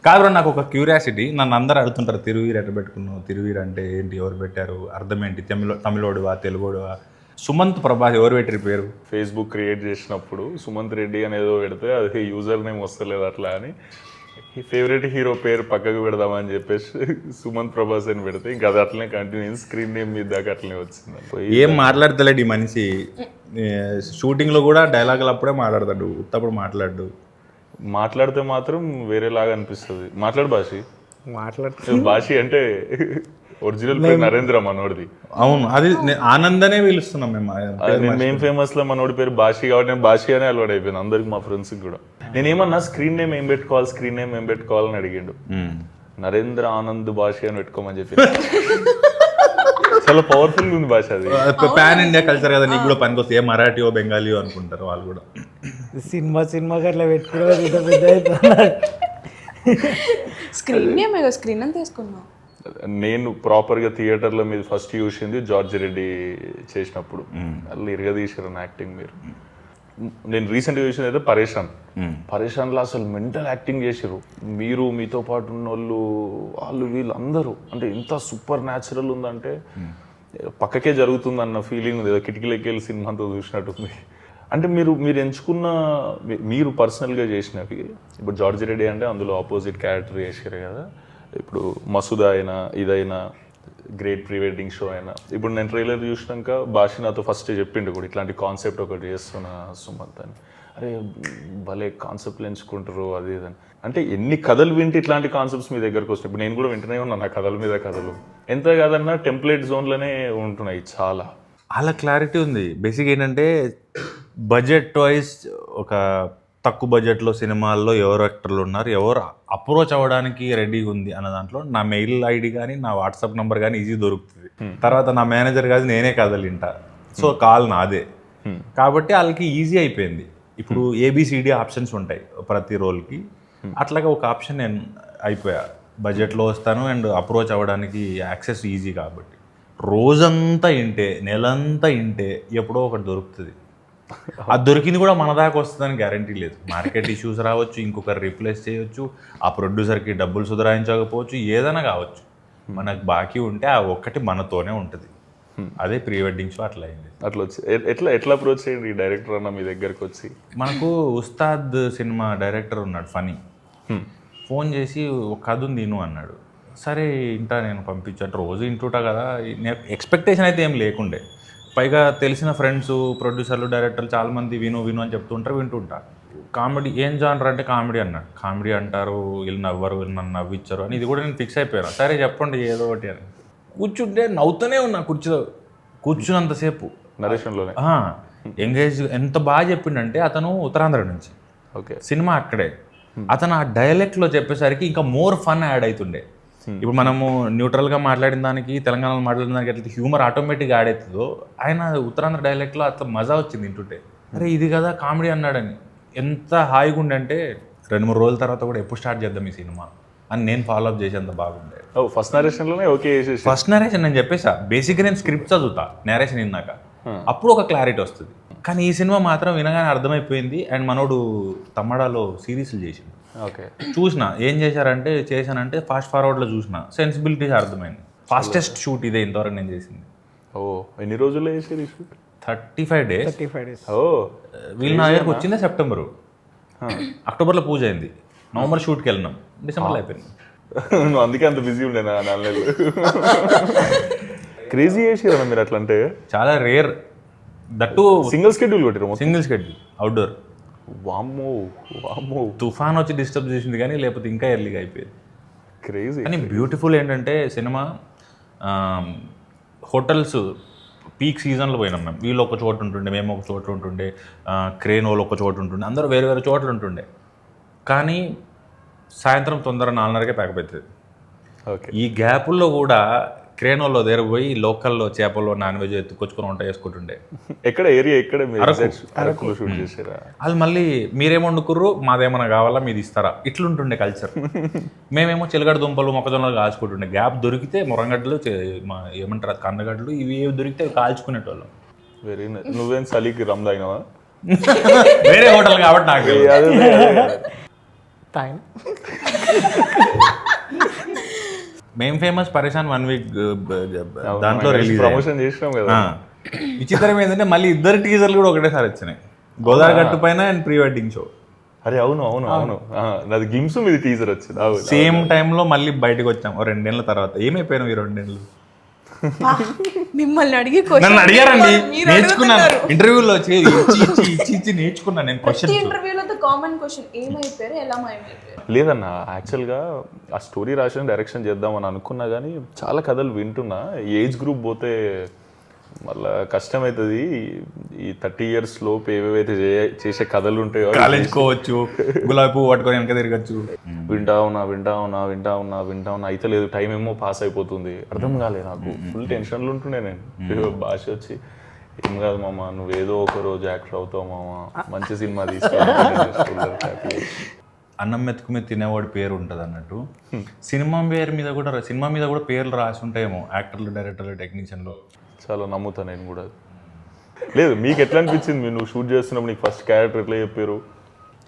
కాదు బ్రో, నాకు ఒక క్యూరియాసిటీ. నన్ను అందరూ అడుగుతుంటారు, తిరువీరు ఎట్లా పెట్టుకున్నావు, తిరువీరు అంటే ఏంటి, ఎవరు పెట్టారు, అర్థం ఏంటి, తమిళోడువా తెలుగోడువా? సుమంత్ ప్రభాస్ ఎవరు పెట్టారు పేరు? ఫేస్బుక్ క్రియేట్ చేసినప్పుడు సుమంత్ రెడ్డి అనేదో పెడితే అది యూజర్ నేమ్ వస్తలేదు అట్లా అని ఫేవరెట్ హీరో పేరు పక్కకు పెడదామని చెప్పేసి సుమంత్ ప్రభాస్ అని పెడితే ఇంకా అది అట్లనే కంటిన్యూ స్క్రీన్ నేమ్ మీద దాకా అట్లనే వచ్చింది. ఏం మాట్లాడతలేడు ఈ మనిషి. షూటింగ్లో కూడా డైలాగులు అప్పుడే మాట్లాడతాడు, ఉత్తప్పుడు మాట్లాడు. మాట్లాడితే మాత్రం వేరేలాగా అనిపిస్తుంది. మాట్లాడు భాషి. భాషి అంటే ఒరిజినల్ పేరు నరేంద్ర మనోడిది. అవును, అది ఆనందనే పిలుస్తున్నాం మేము ఫేమస్ లో మనోడి పేరు భాషి కాబట్టి నేను భాషి అనే అలవాటు అయిపోయింది అందరికి, మా ఫ్రెండ్స్ కూడా. నేనేమన్నా స్క్రీన్ నేమ్ ఏం పెట్టుకోవాలని అడిగిండు. నరేంద్ర ఆనంద్ భాషి అని పెట్టుకోమని చెప్పి చాలా పవర్ఫుల్ ఉంది భాష. అది పాన్ ఇండియా కల్చర్ కదా, నీకు కూడా పనికి ఏ మరాఠీయో బెంగాలీయో అనుకుంటారు వాళ్ళు కూడా. సినిమాకి అట్లా పెట్టుకున్నారు. స్క్రీన్ అని తీసుకున్నావు. నేను ప్రాపర్గా థియేటర్లో మీద ఫస్ట్ చూసింది జార్జ్ రెడ్డి చేసినప్పుడు. వాళ్ళు ఇరగదీశారు యాక్టింగ్. నేను రీసెంట్గా చూసింది అయితే పరేషాన్లో అసలు మెంటల్ యాక్టింగ్ చేసారు. మీరు మీతో పాటు ఉన్న వాళ్ళు వీళ్ళందరూ అంటే ఇంత సూపర్ న్యాచురల్ ఉందంటే పక్కకే జరుగుతుంది అన్న ఫీలింగ్ ఉంది. ఏదో కిటికీలోకి వెళ్ళి సినిమా అంతా చూసినట్టుంది. అంటే మీరు ఎంచుకున్న మీరు పర్సనల్గా చేసినవి, ఇప్పుడు జార్జ్ రెడ్డి అంటే అందులో ఆపోజిట్ క్యారెక్టర్ చేసారు కదా. ఇప్పుడు మసూదా అయినా ఇదైనా గ్రేట్ ప్రీ వెడ్డింగ్ షో అయినా, ఇప్పుడు నేను ట్రైలర్ చూసినాక భాష నాతో ఫస్ట్ చెప్పిండు కూడా ఇట్లాంటి కాన్సెప్ట్ ఒకటి చేస్తున్నా సుమంత్ అని. అరే భలే కాన్సెప్ట్లు ఎంచుకుంటారు అది ఇదని. అంటే ఎన్ని కథలు వింటే ఇట్లాంటి కాన్సెప్ట్స్ మీ దగ్గరకు వస్తాయి. ఇప్పుడు నేను కూడా వింటూనే ఉన్నా నా కథల మీద కథలు. ఎంత కాదన్నా టెంప్లెట్ జోన్లోనే ఉంటున్నాయి చాలా. అలా క్లారిటీ ఉంది. బేసిక్ ఏంటంటే బడ్జెట్ వైజ్ ఒక తక్కువ బడ్జెట్లో సినిమాల్లో ఎవరు యాక్టర్లు ఉన్నారు, ఎవరు అప్రోచ్ అవ్వడానికి రెడీగా ఉంది అన్న దాంట్లో నా మెయిల్ ఐడి కానీ నా వాట్సాప్ నెంబర్ కానీ ఈజీ దొరుకుతుంది. తర్వాత నా మేనేజర్ కాదు నేనే కథలు వింటా, సో కాల్ నాదే. కాబట్టి వాళ్ళకి ఈజీ అయిపోయింది. ఇప్పుడు ఏబిసిడి ఆప్షన్స్ ఉంటాయి ప్రతి రోల్కి, అట్లాగా ఒక ఆప్షన్ నేను అయిపోయా. బడ్జెట్లో వస్తాను అండ్ అప్రోచ్ అవ్వడానికి యాక్సెస్ ఈజీ కాబట్టి. రోజంతా ఇంటే నెలంతా ఇంటే ఎప్పుడో ఒకటి దొరుకుతుంది. అది దొరికింది కూడా మన దాకా వస్తుందని గ్యారంటీ లేదు. మార్కెట్ ఇష్యూస్ రావచ్చు, ఇంకొకరు రీప్లేస్ చేయొచ్చు, ఆ ప్రొడ్యూసర్కి డబ్బులు సుధరాయించకపోవచ్చు, ఏదైనా కావచ్చు. మనకు బాకీ ఉంటే ఆ ఒక్కటి మనతోనే ఉంటుంది. అదే ప్రీ వెడ్డింగ్ షో అట్లా అయింది. అట్లా వచ్చి ఎట్లా అప్రోచ్ చేయండి డైరెక్టర్ అన్న మీ దగ్గరకు వచ్చి? మనకు ఉస్తాద్ సినిమా డైరెక్టర్ ఉన్నాడు ఫనీ, ఫోన్ చేసి ఒక కథ ఉంది విను అన్నాడు. సరే ఇంటా, నేను పంపించాను. రోజు ఇంటుంటా కదా, ఎక్స్పెక్టేషన్ అయితే ఏం లేకుండే. పైగా తెలిసిన ఫ్రెండ్స్ ప్రొడ్యూసర్లు డైరెక్టర్లు చాలామంది విను అని చెప్తుంటారు, వింటుంటా. కామెడీ ఏం జానర్ అంటే కామెడీ అన్నాడు. కామెడీ అంటారు, వీళ్ళు నవ్వరు, వీళ్ళు నన్ను నవ్విచ్చారు అని ఇది కూడా నేను ఫిక్స్ అయిపోయాను. సరే చెప్పండి ఏదో ఒకటి అని కూర్చుంటే నవ్వుతూనే ఉన్నా కుర్చీలో కూర్చున్నంతసేపు. నరేషన్లోనే ఎంగేజ్ ఎంత బాగా చెప్పిండంటే, అతను ఉత్తరాంధ్ర నుంచి, ఓకే, సినిమా అక్కడే. అతను ఆ డైలెక్ట్లో చెప్పేసరికి ఇంకా మోర్ ఫన్ యాడ్ అవుతుండే. ఇప్పుడు మనము న్యూట్రల్గా మాట్లాడిన దానికి తెలంగాణలో మాట్లాడిన దానికి ఎట్లా హ్యూమర్ ఆటోమేటిక్గా యాడ్ అవుతుందో, ఆయన ఉత్తరాంధ్ర డైలెక్ట్లో అట్లా మజా వచ్చింది వింటుంటే. అరే ఇది కదా కామెడీ అన్నాడని ఎంత హాయిగా ఉండంటే 2-3 రోజుల తర్వాత కూడా ఎప్పుడు స్టార్ట్ చేద్దాం ఈ సినిమా అని నేను ఫాలో అప్ చేసేంత బాగుండే. ఫస్ట్ నరేషన్లోనే ఓకే చేసేసి. ఫస్ట్ నరేషన్ నేను చెప్పేసా, బేసిక్గా నేను స్క్రిప్ట్ చదువుతా, నేరేషన్ విన్నాక అప్పుడు ఒక క్లారిటీ వస్తుంది. కానీ ఈ సినిమా మాత్రం వినగానే అర్థమైపోయింది. అండ్ మనోడు తమ్మడాలో సిరీస్లు చేసిండు, ఓకే, చూసిన ఏం చేశానంటే ఫాస్ట్ ఫార్వర్డ్లో చూసిన సెన్సిబిలిటీస్ అర్థమైంది. ఫాస్టెస్ట్ షూట్ ఇదే ఇంతవరకు నేను చేసింది. ఓ ఎన్ని రోజుల్లో చేసేది షూట్? 35 days. ఓ వీళ్ళు నా దగ్గరకు వచ్చిందే సెప్టెంబరు, అక్టోబర్లో పూజ అయింది, నవంబర్ షూట్కి వెళ్ళినాం, డిసెంబర్లో అయిపోయింది. నువ్వు అందుకే అంత బిజీ ఉండే నా 4 నెలలు. క్రేజీ చేసారా మీరు అట్లా? అంటే చాలా రేర్, దట్టు సింగిల్ షెడ్యూల్ కొట్టారు. Single schedule outdoor. వామ్మో వామ్మో, తుఫాన్ వచ్చి డిస్టర్బ్ చేసింది కానీ లేకపోతే ఇంకా ఎర్లీగా అయిపోయేది. క్రేజీ. కానీ బ్యూటిఫుల్ ఏంటంటే సినిమా, హోటల్స్ పీక్ సీజన్లో పోయినాం మేము. వీళ్ళు ఒక చోటు ఉంటుండే, మేము ఒక చోట ఉంటుండే, క్రేన్ వాళ్ళు ఒక చోటు ఉంటుండే, అందరూ వేరే వేరే చోట్ల ఉంటుండే. కానీ సాయంత్రం తొందర 4:30కే ప్యాకప్ అవుతుంది. ఓకే, ఈ గ్యాపుల్లో కూడా క్రేన్ వాళ్ళు దగ్గర పోయి లోకల్లో చేపలు నాన్ వెజ్ ఎత్తుకొచ్చుకొని వంట చేసుకుంటుండే. ఎక్కడ ఏరియా ఎక్కడ అరకులో షూట్ చేసారా? వాళ్ళు మళ్ళీ మీరేమో వండుకుర్రు, మాదేమన్నా కావాలా, మీది ఇస్తారా, ఇట్లుంటుండే కల్చర్. మేమేమో చిలగడ దుంపలు మొక్కజొన్నలు కాల్చుకుంటుండే. గ్యాప్ దొరికితే మురంగడ్డలు, ఏమంటారు కందగడ్డలు, ఇవి ఏవి దొరికితే కాల్చుకునేటోళ్ళం. Very nice. నువ్వేం చలికి రమ్ తాగినావా? వేరే హోటల్ కాబట్టి నాకు మేము ఫేమస్ పరేషాన్ 1 వీక్ దాంట్లో రిలీజ్ ప్రమోషన్ చేసినాం కదా. విచిత్రం ఏంటంటే మళ్ళీ ఇద్దరు టీజర్లు కూడా ఒకటేసారి వచ్చినాయి, గోదావరి గట్టు పైన అండ్ ప్రీ వెడ్డింగ్ షో. అరే అవును అవును అవును, నాది గిమ్స్ మీద టీజర్ వచ్చింది. అవును, సేమ్ టైంలో మళ్ళీ బయటకు వచ్చాం 2 నెలల తర్వాత. ఏమైపోయినావు ఈ 2 నెలలు? మిమ్మల్ని అడిగి నన్ను అడిగారండి, నేర్చుకున్నాను ఇంటర్వ్యూలో ఇచ్చి నేర్చుకున్నాను నేను క్వశ్చన్. ఇంటర్వ్యూలో కామన్ క్వశ్చన్ ఏమైపోయారు, ఎలా మాయమైపోయారు? లేదన్న, యాక్చువల్గా ఆ స్టోరీ రాసిన డైరెక్షన్ చేద్దామని అనుకున్నా కానీ చాలా కథలు వింటున్నా. ఏజ్ గ్రూప్ పోతే మళ్ళా కష్టమవుతుంది. ఈ 30 years లోపు ఏవేవైతే చేసే కథలు ఉంటాయో కాలేజ్ కోవచ్చు, గులాబీ పువ్వు పట్టుకొని వెనక తిరగచ్చు. వింటా ఉన్నా అయితే లేదు, టైం ఏమో పాస్ అయిపోతుంది, అర్థం కాలేదు నాకు. ఫుల్ టెన్షన్లు ఉంటుండే నేను. భాష వచ్చి ఏం కాదు మామ, నువ్వేదో ఒక రోజు యాక్టర్ అవుతావు మామ, మంచి సినిమా తీసుకెళ్ళి. అన్నం మెతుకు మీద తినేవాడి పేరు ఉంటుంది అన్నట్టు, సినిమా మీద కూడా పేర్లు రాసి ఉంటాయేమో యాక్టర్లు, డైరెక్టర్లు, టెక్నీషియన్లు. చాలా నమ్ముతా నేను కూడా. లేదు, మీకు ఎట్లా అనిపించింది? నువ్వు షూట్ చేస్తున్నప్పుడు నీకు ఫస్ట్ క్యారెక్టర్ ఎట్లా చెప్పారు?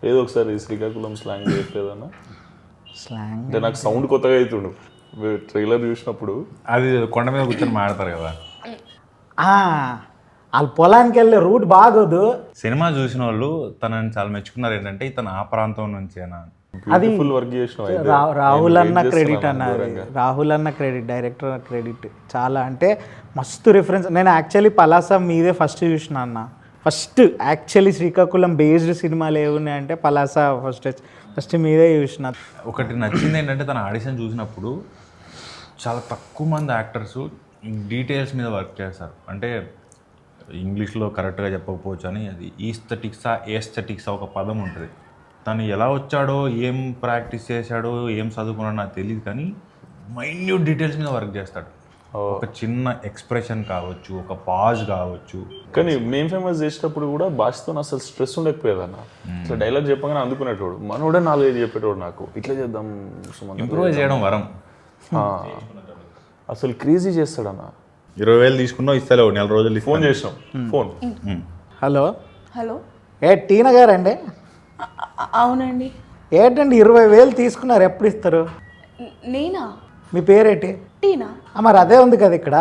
ఏదో ఒకసారి శ్రీకాకుళం స్లాంగ్ చెప్పేదన్నా. స్లాంగ్ అంటే నాకు సౌండ్ కొత్తగా అవుతుండు ట్రైలర్ చూసినప్పుడు. అది కొండ మీద కూర్చొని మాడతారు కదా. వాళ్ళు పొలానికి వెళ్ళే రూట్ బాగోదు. సినిమా చూసిన వాళ్ళు తనని చాలా మెచ్చుకున్నారు. ఏంటంటే ఇతను ఆ ప్రాంతం నుంచేనా. అది ఫుల్ వర్క్ చేసిన రాహుల్ అన్న క్రెడిట్ అన్నది, రాహుల్ అన్న క్రెడిట్, డైరెక్టర్ క్రెడిట్ చాలా. అంటే మస్తు రిఫరెన్స్. నేను యాక్చువల్లీ పలాస మీదే ఫస్ట్ చూసిన అన్న. ఫస్ట్ యాక్చువల్లీ శ్రీకాకుళం బేస్డ్ సినిమాలు ఏమున్నాయంటే పలాస ఫస్ట్ మీదే చూసిన. ఒకటి నచ్చింది ఏంటంటే తన ఆడిషన్ చూసినప్పుడు చాలా తక్కువ మంది యాక్టర్స్ డీటెయిల్స్ మీద వర్క్ చేస్తారు. అంటే ఇంగ్లీష్లో కరెక్ట్గా చెప్పకపోవచ్చు అని, అది ఏస్థెటిక్సా ఒక పదం ఉంటుంది. తను ఎలా వచ్చాడో, ఏం ప్రాక్టీస్ చేశాడో, ఏం చదువుకున్నాడో నాకు తెలియదు, కానీ మైన్యూట్ డీటెయిల్స్ మీద వర్క్ చేస్తాడు. ఒక చిన్న ఎక్స్ప్రెషన్ కావచ్చు, ఒక పాజ్ కావచ్చు. కానీ మేము ఫేమస్ చేసేటప్పుడు కూడా భాషతో అసలు స్ట్రెస్ ఉండకపోయేదన్న. అసలు డైలాగ్ చెప్పగానే అందుకునేటోడు, మనోడే 4-5 చెప్పేటోడు. నాకు ఇట్లా చేద్దాం, ఇంప్రూవ్ చేయడం వరం. అసలు క్రేజీ చేస్తాడన్న. 20,000 తీసుకున్నావు, ఇస్తలేవు, 4 రోజులు ఫోన్ చేసినాం. ఫోన్ హలో హలో, టీనా గారండి? అవునండి. ఏంటండి 20,000 తీసుకున్నారు, ఎప్పుడు ఇస్తారు? నేనా? మీ పేరేంటి? టీనా. మరి అదే ఉంది కదా ఇక్కడ.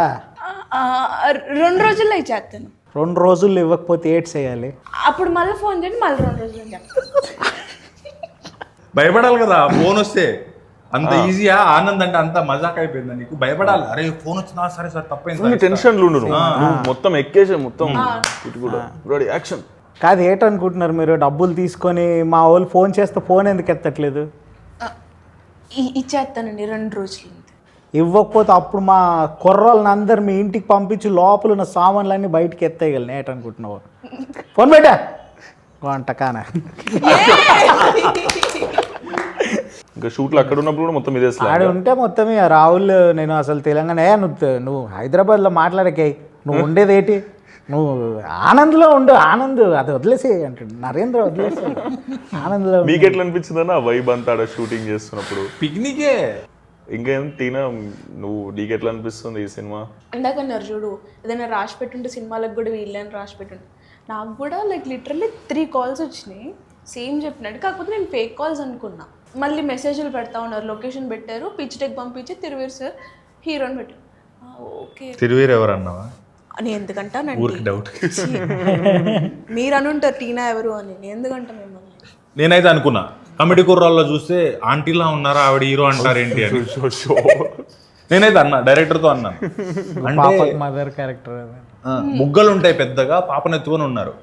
2 రోజుల్లో ఇచ్చేస్తాను. 2 రోజుల్లో ఇవ్వకపోతే ఏడ్ చేయాలి? అప్పుడు మళ్ళీ ఫోన్ చేయండి, మళ్ళీ 2 రోజుల్లో చెప్తాను. భయపడాలి కదా ఫోన్ వస్తే. అంత ఈజీయా? ఆనంద్ అంటే అంత మజాక్ అయిపోయిందా నీకు? భయపడాలి. అరే ఫోన్ వచ్చినా సరే సార్ తప్పైంది, టెన్షన్లు ఉండు, మొత్తం ఎక్కేసే మొత్తం ఇటు కూడా రెడీ యాక్షన్. కాదు, ఏంటనుకుంటున్నారు మీరు? డబ్బులు తీసుకొని మా వాళ్ళు ఫోన్ చేస్తే ఫోన్ ఎందుకు ఎత్తట్లేదు? ఇచ్చేస్తానండి 2 రోజులు. ఇవ్వకపోతే అప్పుడు మా కుర్రోళ్ళని అందరు మీ ఇంటికి పంపించి లోపల ఉన్న సామాన్లన్నీ బయటికి ఎత్తేయగలను. ఏంటనుకుంటున్నావు? ఫోన్ పెట్టా వంటకానా. ఇంకా షూట్లు అక్కడ ఉన్నప్పుడు కూడా మొత్తం ఇదే ఆడ ఉంటే మొత్తం రాహుల్, నేను అసలు తెలంగాణ, నువ్వు హైదరాబాద్లో మాట్లాడకే, నువ్వు ఉండేది ఏంటి, నువ్వు ఆనంద్లో ఉండు, ఆనంద్ అది వదిలేసి అంటాడు నరేంద్ర, వదిలేసి ఆనంద్లో. మీకు ఎట్లా అనిపించిందన్న వైబ్ అంతా ఆడ షూటింగ్ చేస్తున్నప్పుడు? పిక్నికే. ఇంకేం టీనా, నువ్వు నీకు ఎట్లా అనిపిస్తుంది ఈ సినిమా? ఇందాకన్నారు చూడు, ఏదైనా రాసి పెట్టుంటే సినిమాలకు కూడా వీళ్ళని రాసి పెట్టుంటే. నాకు కూడా లిటరల్లీ 3 calls వచ్చినాయి సేమ్ చెప్పినట్టు. కాకపోతే నేను ఫేక్ కాల్స్ అనుకున్నా. మళ్ళీ మెసేజ్లు పెడతా ఉన్నారు, లొకేషన్ పెట్టారు, పిచ్ డెక్ పంపించి తిరువీర్ సార్ హీరోని పెట్టారు. ఓకే, తిరువీర్ ఎవరు అన్నావా? అని ఎందుకంటానండి, డౌట్. మీరు అనుంటారు టీనా ఎవరు అని, నేను ఎందుకంటా మిమ్మల్ని. నేనైతే అనుకున్నా కమిటీ కుర్రాల్లో చూస్తే ఆంటీలా ఉన్నారా ఆవిడ హీరో అంటారేంటి అని. నేనైతే అన్నా, డైరెక్టర్తో అన్నాను. అంటే మదర్ క్యారెక్టర్ బుగ్గలు ఉంటాయి పెద్దగా, పాపను ఎత్తుకొని ఉన్నారు,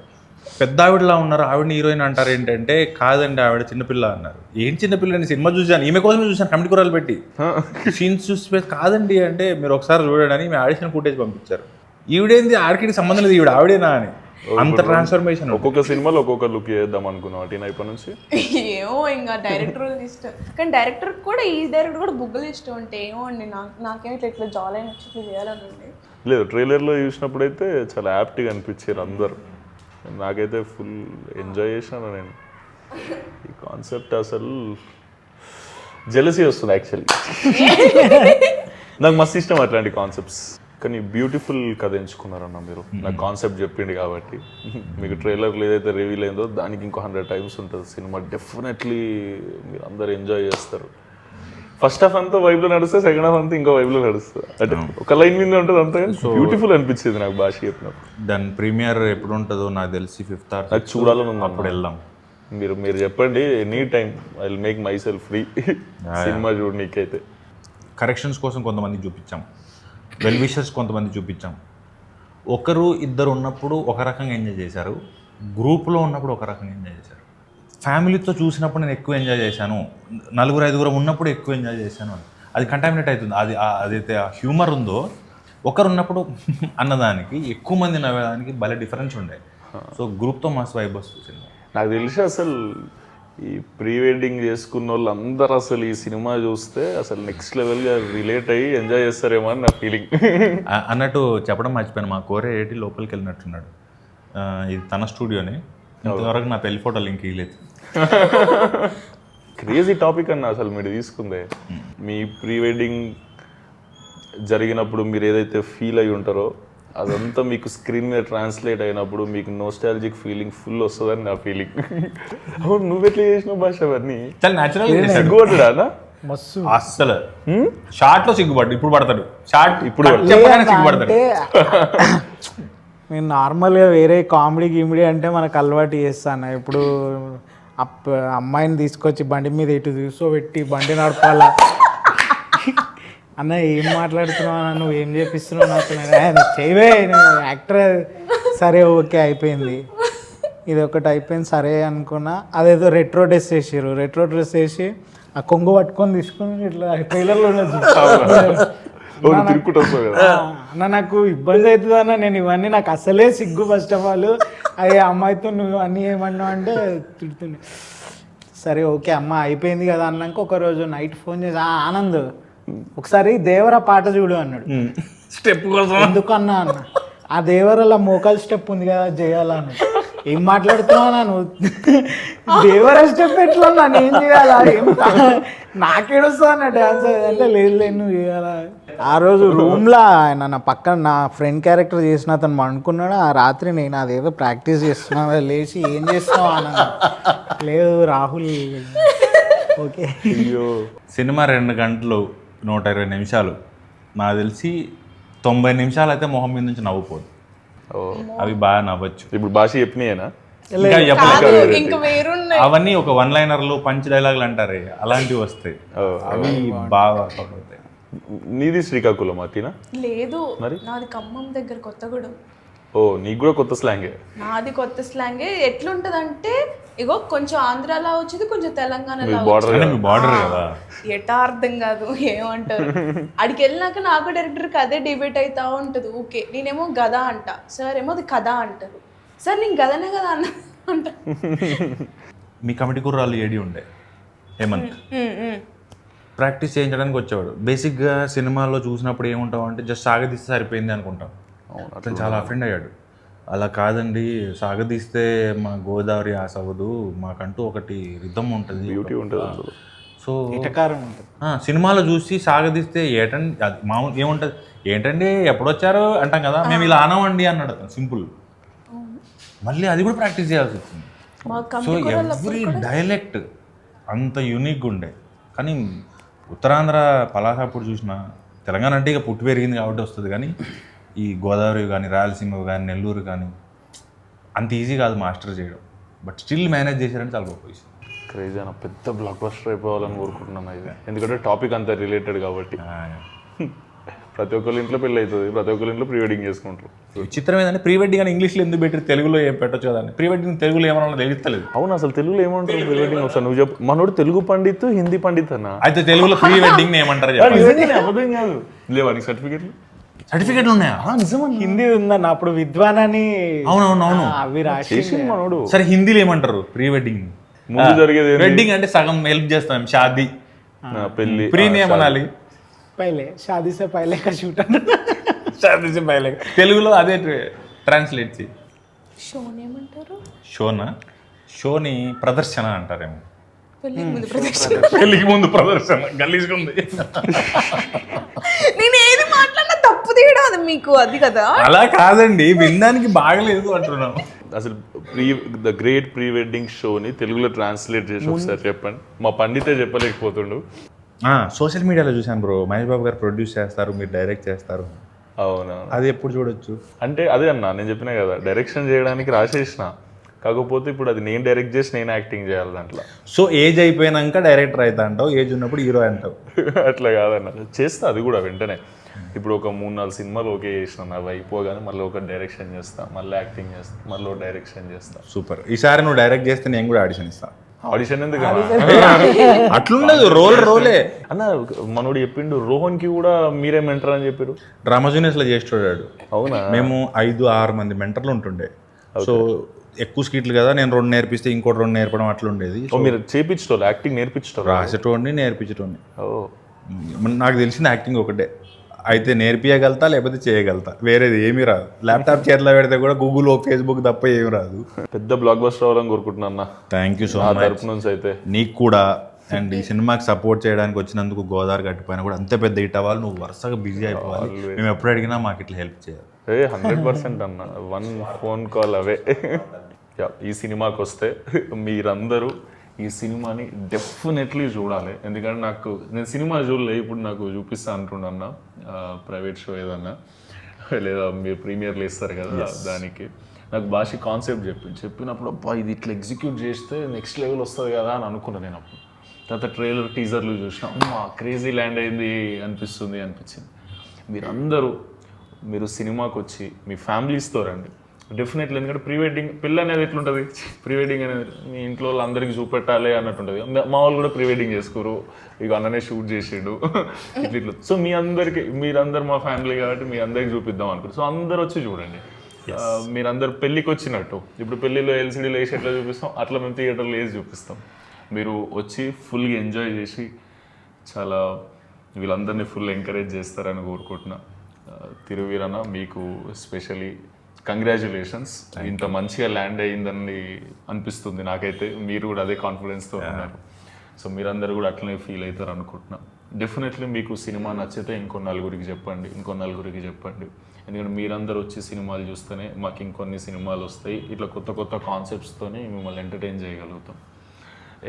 పెద్ద ఆవిడలా ఉన్నారు, ఆవిడని హీరోయిన్ అంటారు ఏంటంటే, కాదండి ఆవిడ చిన్నపిల్ల అన్నారు. ఏం చిన్నపిల్ల అని సినిమా చూసాను, ఈమె కోసమే చూసాను కమిటీ కూరలు పెట్టి సీన్స్ చూసి, కాదండి అంటే మీరు ఒకసారి చూడడానికి మీ ఆడిషన్ ఫుటేజ్ పంపించారు. ఈవిడేంది ఆడికి సంబంధం లేదు, ఈవిడ ఆవిడేనా అని. అంత ట్రాన్స్ఫర్మేషన్. ఒక్కొక్క సినిమాలో ఒక్కొక్క లుక్ చేద్దాం అనుకున్నాం టీనా ఇప్పటి నుంచి. ఏమో ఇంకా డైరెక్టర్ ఇష్టం, కానీ డైరెక్టర్ కూడా ఈ డైరెక్టర్ కూడా బుగ్గలు ఇష్టం అంటే ఏమో అండి. నాకేమో ఇట్లా జాల్ అయిన వచ్చి చేయాలని ఉంది. లేదు, ట్రైలర్లో చూసినప్పుడైతే చాలా యాప్ట్గా అనిపించారు అందరు. నాకైతే ఫుల్ ఎంజాయ్ చేశాను నేను. ఈ కాన్సెప్ట్ అసలు జెలసీ వస్తుంది యాక్చువల్లీ. నాకు మస్తు ఇష్టం అట్లాంటి కాన్సెప్ట్స్. కానీ బ్యూటిఫుల్ కథ ఎంచుకున్నారన్న మీరు. నాకు కాన్సెప్ట్ చెప్పింది కాబట్టి. మీకు ట్రైలర్లో ఏదైతే రివీల్ అయిందో దానికి ఇంకో 100 times ఉంటుంది సినిమా. డెఫినెట్లీ మీరు అందరు ఎంజాయ్ చేస్తారు. ఫస్ట్ హాఫ్ అంతా వైబ్ లో నడుస్తే సెకండ్ హాఫ్ అంతా ఇంకో వైబ్ లో నడుస్తుంది. అంటే ఒక లైన్ మీద ఉంటుంది అంతా బ్యూటిఫుల్ అనిపించింది నాకు భాష చెప్పినప్పుడు. దాని ప్రీమియర్ ఎప్పుడు ఉంటుందో నాకు తెలిసి 5th or 6th అది చూడాలని ఉంది. అప్పుడు వెళ్దాం. మీరు చెప్పండి, any time I will make myself free cinema చూడనీకైతే. కరెక్షన్స్ కోసం కొంతమంది చూపించాం, వెల్ విషర్స్ కొంతమంది చూపించాం. ఒకరు ఇద్దరు ఉన్నప్పుడు ఒక రకంగా ఎంజాయ్ చేశారు, గ్రూప్లో ఉన్నప్పుడు ఒక రకంగా ఎంజాయ్ చేశారు. ఫ్యామిలీతో చూసినప్పుడు నేను ఎక్కువ ఎంజాయ్ చేశాను, 4-5 ఉన్నప్పుడు ఎక్కువ ఎంజాయ్ చేశాను అని. అది కంటామినేట్ అవుతుంది. అదైతే ఆ హ్యూమర్ ఉందో ఒకరు ఉన్నప్పుడు అన్నదానికి ఎక్కువ మంది నవ్వేదానికి భలే డిఫరెన్స్ ఉండే. సో గ్రూప్తో మస్తు వైబ్ వస్తుంది సినిమా. నాకు తెలిసి అసలు ఈ ప్రీ వెడ్డింగ్ చేసుకున్న వాళ్ళు అందరూ అసలు ఈ సినిమా చూస్తే అసలు నెక్స్ట్ లెవెల్గా రిలేట్ అయ్యి ఎంజాయ్ చేస్తారేమో అని నా ఫీలింగ్. అన్నట్టు చెప్పడం మర్చిపోయాను, మా కోరే ఏటి లోపలికి వెళ్ళినట్టున్నాడు. ఇది తన స్టూడియోనే, ఇంతవరకు నా పెళ్లి ఫోటో లింక్ ఇవ్వలేదు. క్రేజీ టాపిక్ అన్న అసలు మీరు తీసుకుందే. మీ ప్రీ వెడ్డింగ్ జరిగినప్పుడు మీరు ఏదైతే ఫీల్ అయి ఉంటారో అదంతా మీకు స్క్రీన్ మీద ట్రాన్స్లేట్ అయినప్పుడు మీకు నోస్టాలజిక్ ఫీలింగ్ ఫుల్ వస్తుందని నా ఫీలింగ్. అవును, నువ్వెట్లా చేసినావు భాష అవన్నీ? చాలా న్యాచురల్. సిగ్గుపడ్డా? మస్తు అస్సలు షార్ట్ లో సిగ్గుపడ్డు, ఇప్పుడు పడతాడు షార్ట్, ఇప్పుడు సిగ్గుపడతాడు. నేను నార్మల్గా వేరే కామెడీ గిమిడీ అంటే మనకు అలవాటు చేస్తాను. ఇప్పుడు అమ్మాయిని తీసుకొచ్చి బండి మీద ఇటు కూర్చోబెట్టి బండి నడపాలా అన్న, ఏం మాట్లాడుతున్నావు అన్న, నువ్వు ఏం చేపిస్తున్నావు నాకు, చేయవే నువ్వు యాక్టర్. సరే ఓకే అయిపోయింది, ఇది ఒకటి అయిపోయింది సరే అనుకున్నా. అదేదో రెట్రో డ్రెస్ వేసారు, రెట్రో డ్రెస్ వేసి ఆ కొంగు పట్టుకొని తీసుకొని ఇట్లా ట్రైలర్లో అన్న నాకు ఇబ్బంది అవుతుంది అన్న, నేను ఇవన్నీ నాకు అసలే సిగ్గు. ఫస్ట్ ఆఫ్ ఆల్ అయ్యే అమ్మాయితో నువ్వు అన్నీ ఏమన్నావు అంటే తిడుతుంది. సరే ఓకే అమ్మ అయిపోయింది కదా అన్నాక ఒకరోజు నైట్ ఫోన్ చేసి, ఆనంద్ ఒకసారి దేవరా పాట చూడు అన్నాడు. స్టెప్ కోసం ఎందుకు అన్నా అన్న, ఆ దేవరలా మోకాల్ స్టెప్ ఉంది కదా చేయాలని. ఏం మాట్లాడుతున్నావు నువ్వు, దేవరా స్టెప్ ఎట్లా నేను ఏం చేయాలా, నాకేడొస్తా అన్న డాన్స్ అంటే లేదు నువ్వు చేయాలా. ఆ రోజు రూమ్లో ఆయన నా పక్కన నా ఫ్రెండ్ క్యారెక్టర్ చేసిన అతను అనుకున్నాడు. ఆ రాత్రి నేను అదేదో ప్రాక్టీస్ చేస్తున్నా, లేచి ఏం చేస్తున్నావు అన్న, లేదు రాహుల్ ఓకే. సినిమా 2 గంటలు 120 నిమిషాలు, నాకు తెలిసి 90 నిమిషాలు అయితే మొహం మీద నుంచి నవ్వుపోదు. అవి బాగా నవ్వచ్చు. ఇప్పుడు భాష చెప్పినాయేనా? ఇంకా చెప్పలేదు. ఇంకా వేరున్నాయి అవన్నీ ఒక 1-లైనర్లు పంచ్ డైలాగులు అంటారే అలాంటివి వస్తాయి, అవి బాగా వర్కౌట్ అవుతాయి. నీది శ్రీకాకుళం అతినా? లేదు, నాది ఖమ్మం దగ్గర కొత్తగూడెం. ఓ, నీకు కూడా కొత్త స్లాంగే? నాది కొత్త స్లాంగే. ఎట్లుంటదంటే ఇగో కొంచెం ఆంధ్రాలో వచ్చింది, కొంచెం తెలంగాణలో బార్డర్ కదా, ఎటా అర్థం కాదు ఏమంటారు. అడికి వెళ్ళినాక నాకు డైరెక్టర్కి అదే డిబేట్ అవుతా ఉంటుంది. ఓకే నేనేమో గదా అంట, సార్ ఏమో అది కథ అంటారు, సార్ నేను గదనే కదా అన్న అంట. మీ కమిటీ కుర్రాళ్ళు ఏడి ఉండే హేమంత్ ప్రాక్టీస్ చేయించడానికి వచ్చేవాడు. బేసిక్గా సినిమాలో చూసినప్పుడు ఏముంటావు అంటే జస్ట్ సాగదీస్తే సరిపోయింది అనుకుంటాం. అతను చాలా అఫెండ్ అయ్యాడు. అలా కాదండి, సాగదీస్తే మా గోదావరి ఆసవదు, మాకంటూ ఒకటి రిథమ్ ఉంటుంది, బ్యూటీ ఉంటుంది. సో ఉంటుంది. సినిమాలో చూసి సాగదీస్తే ఏటండి అది మామూలు ఏముంటుంది, ఏంటండి ఎప్పుడొచ్చారు అంటాం కదా, మేము ఇలా అనవండి అన్నాడు అతను, సింపుల్. మళ్ళీ అది కూడా ప్రాక్టీస్ చేయాల్సి వచ్చింది. సో ఎవ్రీ డైలెక్ట్ అంత యూనిక్గా ఉండే. కానీ ఉత్తరాంధ్ర పలాసాపూర్ చూసిన, తెలంగాణ అంటే ఇక పుట్టి పెరిగింది కాబట్టి వస్తుంది, కానీ ఈ గోదావరి కానీ రాయలసీమ కానీ నెల్లూరు కానీ అంత ఈజీ కాదు మాస్టర్ చేయడం. బట్ స్టిల్ మేనేజ్ చేశారని చాలా గొప్ప విషయం. క్రేజీ అన్న, పెద్ద బ్లాక్ బస్టర్ అయిపోవాలని కోరుకుంటున్నాను ఇది, ఎందుకంటే టాపిక్ అంతా రిలేటెడ్ కాబట్టి. ప్రతి ఒక్కరి ఇంట్లో పెళ్ళి అవుతుంది, ప్రతి ఒక్కరి ఇంట్లో ప్రీ వెడ్డింగ్ చేసుకుంటారు. విచిత్రం ఏంటంటే ప్రీ వెడ్డింగ్ అని ఇంగ్లీష్లో ఎందుకు పెట్టి తెలుగులో ఏం పెట్టచ్చు కదా, ప్రీ వెడ్డింగ్ తెలుగులో ఏమన్నా తెలుస్తలేదు. అవును, అసలు తెలుగులో ఏమంటారు ప్రీ వెడ్డింగ్? ఒకసారి నువ్వు చెప్పు. మనోడు తెలుగు పండిత్, హిందీ పండిత్ అన్న, అయితే తెలుగులో ప్రీ వెడ్డింగ్ ఏమంటారు? అబద్ధం కాదు, లేవా నీకు సర్టిఫికెట్లు? సర్టిఫికెట్లు ఉన్నాయా? నిజమా, హిందీ ఉందన్న. అప్పుడు విద్వాన్ అని అవునవునవును అవి రాసి మనోడు. సరే హిందీలో ఏమంటారు ప్రీ వెడ్డింగ్? ముందు జరిగేది వెడ్డింగ్ అంటే సగం హెల్ప్ చేస్తాం, షాదీ పెళ్లి, ప్రీని ఏమనాలి? పైలే షాదీ సే పైలే కా షూట్ షాదీ సే పైలే. తెలుగులో అదే ట్రాన్స్లేట్ చేయి. షోని ఏమంటారు? షోనా? షోని ప్రదర్శన అంటారేమో. పెళ్ళికి ముందు ప్రదర్శన. పెళ్ళికి ముందు ప్రదర్శన గలీజ్గా ఉంది. నేను ఏది మాట్లాడినా తప్పు తీయడం అది మీకు అది కదా. అలా కాదండి, వినడానికి బాగలేదు అంటున్నాను. అసలు ద గ్రేట్ ప్రీ వెడ్డింగ్ షోని తెలుగులో ట్రాన్స్లేట్ చేసి ఒకసారి చెప్పండి. మా పండితే చెప్పలేకపోతుండు. సోషల్ మీడియాలో చూశాను బ్రో, మహేష్ బాబు గారు ప్రొడ్యూస్ చేస్తారు, మీరు డైరెక్ట్ చేస్తారు. అవునా, అది ఎప్పుడు చూడొచ్చు? అంటే అదే అన్న, నేను చెప్పినా కదా డైరెక్షన్ చేయడానికి రాసేసిన, కాకపోతే ఇప్పుడు అది నేను డైరెక్ట్ చేసి నేను యాక్టింగ్ చేయాలి దాంట్లో. సో ఏజ్ అయిపోయినాక డైరెక్టర్ అవుతా అంటావు, ఏజ్ ఉన్నప్పుడు హీరో అంటావు. అట్లా కాదన్న, చేస్తా అది కూడా వెంటనే. ఇప్పుడు ఒక 3-4 సినిమాలు ఓకే చేసిన, అవి అయిపోగానే మళ్ళీ ఒక డైరెక్షన్ చేస్తా, మళ్ళీ యాక్టింగ్ చేస్తా, మళ్ళీ డైరెక్షన్ చేస్తా. సూపర్. ఈసారి నువ్వు డైరెక్ట్ చేస్తే నేను కూడా ఆడిషన్ ఇస్తాను. ఆడిషన్ ఎందుకు అట్లుండదు, రోలే అన్న. మనోడు చెప్పిండు రోహన్కి కూడా మీరే మెంటర్ అని చెప్పారు. డ్రామా జూనియర్స్లో చేసి చూడాడు. అవునా? మేము 5-6 మంది మెంటర్లు ఉంటుండే. సో ఎక్కువ స్కిట్లు కదా, నేను 2 నేర్పిస్తే ఇంకోటి 2 నేర్పడం అట్లా ఉండేది. మీరు చేపించటోళ్ళు, యాక్టింగ్ నేర్పించటోళ్ళు? రాసేటోడిని నేర్పించటోడిని. ఓ, నాకు తెలిసిన యాక్టింగ్ ఒకటే, అయితే నేర్పియగలుగుతా లేకపోతే చేయగలుగుతా, వేరేది ఏమీ రాదు. ల్యాప్టాప్ చేతిలో పెడితే కూడా గూగుల్ ఫేస్బుక్ తప్ప ఏమి రాదు. పెద్ద బ్లాక్ బస్టర్ అవ్వాలని కోరుకుంటున్నా అన్న. థ్యాంక్ యూ సో నా మచ్. తరపు నుంచి అయితే నీకు కూడా. అండ్ ఈ సినిమాకి సపోర్ట్ చేయడానికి వచ్చినందుకు గోదావరి గట్టిపోయినా కూడా అంతే పెద్ద హిట్ అవ్వాలి. నువ్వు వరుసగా బిజీ అయిపోవాలి. మేము ఎప్పుడు అడిగినా మాకు ఇట్లా హెల్ప్ చేయాలి. 100% అన్న, 1 ఫోన్ కాల్ అవే. ఈ సినిమాకి వస్తే మీరందరూ ఈ సినిమాని డెఫినెట్లీ చూడాలి. ఎందుకంటే నేను సినిమా చూడలే, ఇప్పుడు నాకు చూపిస్తా అంటుండన్న ప్రైవేట్ షో ఏదన్నా, లేదా మీరు ప్రీమియర్లు ఇస్తారు కదా దానికి. నాకు భాష కాన్సెప్ట్ చెప్పినప్పుడు అబ్బా ఇది ఇట్లా ఎగ్జిక్యూట్ చేస్తే నెక్స్ట్ లెవెల్ వస్తుంది కదా అని అనుకున్నాను నేను అప్పుడు. తర్వాత ట్రైలర్ టీజర్లు చూసినా అమ్మా క్రేజీ ల్యాండ్ అయింది అనిపించింది. మీరు సినిమాకి వచ్చి మీ ఫ్యామిలీస్తో రండి డెఫినెట్లీ. ఎందుకంటే ప్రీ వెడ్డింగ్ పెళ్ళి అనేది ఎట్లుంటుంది, ప్రీ వెడ్డింగ్ అనేది మీ ఇంట్లో అందరికీ చూపెట్టాలి అన్నట్టుంటుంది. మా వాళ్ళు కూడా ప్రీ వెడ్డింగ్ చేసుకోరు, ఇక అన్ననే షూట్ చేసిండు ఇట్లా. సో మీరందరూ మా ఫ్యామిలీ కాబట్టి మీ అందరికి చూపిద్దాం అనుకుంటారు. సో అందరు వచ్చి చూడండి. మీరందరు పెళ్ళికి వచ్చినట్టు, ఇప్పుడు పెళ్ళిలో ఎల్సీడీలో వేసి ఎట్లా చూపిస్తాం అట్లా మేము థియేటర్లో వేసి చూపిస్తాం. మీరు వచ్చి ఫుల్గా ఎంజాయ్ చేసి చాలా వీళ్ళందరినీ ఫుల్ ఎంకరేజ్ చేస్తారని కోరుకుంటున్నా. తిరువీరన్న మీకు స్పెషలీ కంగ్రాచ్యులేషన్స్. ఇంత మంచిగా ల్యాండ్ అయ్యిందని అనిపిస్తుంది నాకైతే. మీరు కూడా అదే కాన్ఫిడెన్స్తో ఉన్నారు. సో మీరందరూ కూడా అట్లనే ఫీల్ అవుతారు అనుకుంటున్నా. డెఫినెట్లీ మీకు సినిమా నచ్చితే ఇంకో నలుగురికి చెప్పండి. ఎందుకంటే మీరందరూ వచ్చి సినిమాలు చూస్తేనే మాకు ఇంకొన్ని సినిమాలు వస్తాయి. ఇట్లా కొత్త కొత్త కాన్సెప్ట్స్తోనే మిమ్మల్ని ఎంటర్టైన్ చేయగలుగుతాం.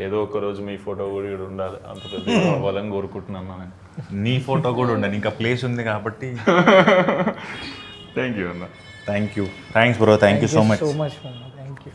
ఏదో ఒక రోజు మీ ఫోటో కూడా ఉండాలి, అంత పెద్ద అవ్వాలని కోరుకుంటున్నాను నేను. నీ ఫోటో కూడా ఉండాలి, ఇంకా ప్లేస్ ఉంది కాబట్టి. థ్యాంక్ యూ అన్న. Thanks bro, thank you so much. Thank you.